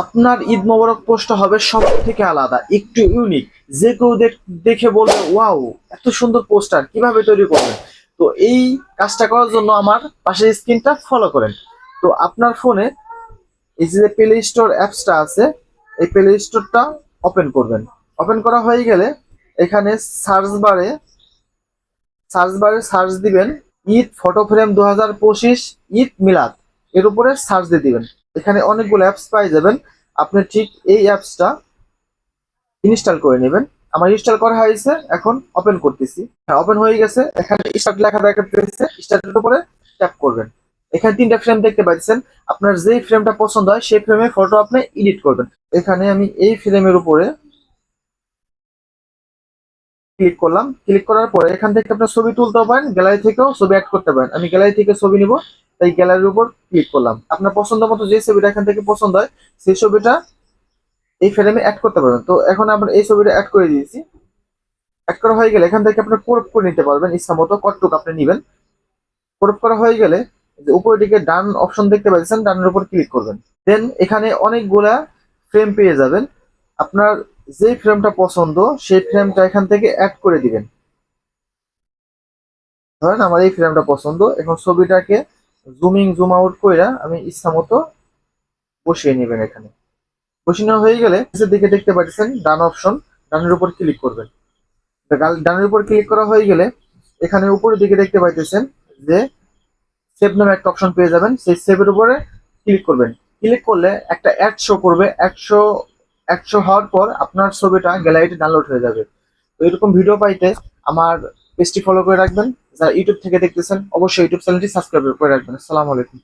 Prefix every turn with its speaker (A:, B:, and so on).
A: আপনার ঈদ মোবারক পোস্টটা হবে সব থেকে আলাদা, একটু ইউনিক। যে কেউ দেখে বলবে ওয়াও, এত সুন্দর পোস্টার কিভাবে তৈরি করবেন। তো এই কাজটা করার জন্য আমার পাশের স্ক্রিনটা ফলো করেন। তো আপনার ফোনে এই যে প্লে স্টোর অ্যাপসটা আছে, এই প্লে স্টোরটা ওপেন করবেন। ওপেন করা হয়ে গেলে এখানে সার্চ বারে সার্চ দিবেন ঈদ ফটো ফ্রেম 2025 ঈদ মিলাদ, এর উপরে সার্চ দিয়ে দিবেন। এখানে অনেকগুলো অ্যাপস পাই যাবেন। আপনি ঠিক এই অ্যাপসটা ইনস্টল করে নেবেন। আমার ইনস্টল করা হয়েছে, এখন ওপেন করতেছি। হ্যাঁ, ওপেন হয়ে গেছে। এখানে স্টার্ট লেখা দেখাচ্ছে, স্টার্টের উপরে ট্যাপ করবেন। এখানে তিনটা ফ্রেম দেখতে পাচ্ছেন। আপনার যেই ফ্রেমটা পছন্দ হয় সেই ফ্রেমে ফটো আপনি এডিট করবেন। এখানে আমি এই ফ্রেমের উপরে ক্লিক করলাম। ক্লিক করার পরে এখান থেকে আপনার ছবি তুলতে পারেন, গ্যালারি থেকেও ছবি অ্যাড করতে পারেন। আমি গ্যালারি থেকে ছবি নিব, তাই গ্যালারির উপর ক্লিক করলাম। আপনার পছন্দ মতো যে ছবিটা এখান থেকে পছন্দ হয় সেই ছবিটা এই ফ্রেমে অ্যাড করতে পারবেন। তো এখন আমরা এই ছবিটা অ্যাড করে দিয়েছি। অ্যাড করা হয়ে গেলে এখান থেকে আপনার ক্রপ করে নিতে পারবেন ইচ্ছা মতো কতটুকু আপনি নেবেন। ক্রপ করা হয়ে গেলে যে উপরের দিকে ডান অপশন দেখতে পাচ্ছেন, ডানের উপর ক্লিক করবেন। দেন এখানে অনেকগুলা ফ্রেম পেয়ে যাবেন। আপনার যে ফ্রেমটা পছন্দ সেই ফ্রেমটা এখান থেকে অ্যাড করে দিবেন। ধরেন আমার এই ফ্রেমটা পছন্দ, এখন ছবিটাকে জুম আউট করে আমি ইচ্ছা মতো বসিয়ে নেবেন। এখানে বসিয়ে নেওয়া হয়ে গেলে নিচের দিকে দেখতে পাচ্ছেন ডান অপশন, ডানের উপর ক্লিক করবেন। ডানের উপর ক্লিক করা হয়ে গেলে এখানে উপরের দিকে দেখতে পাইতেছেন যে সেভ নামে একটা অপশন পেয়ে যাবেন। সেই সেভের উপরে ক্লিক করবেন। ক্লিক করলে একটা অ্যাড শো করবে। 100 হওয়ার পর আপনার ছবিটা গ্যালারিতে ডাউনলোড হয়ে যাবে। তো এরকম ভিডিও পাইতে আমার পেজটি ফলো করে রাখবেন। যারা ইউটিউব থেকে দেখতেছেন অবশ্যই ইউটিউব চ্যানেলটি সাবস্ক্রাইব করে রাখবেন। আসসালামু আলাইকুম।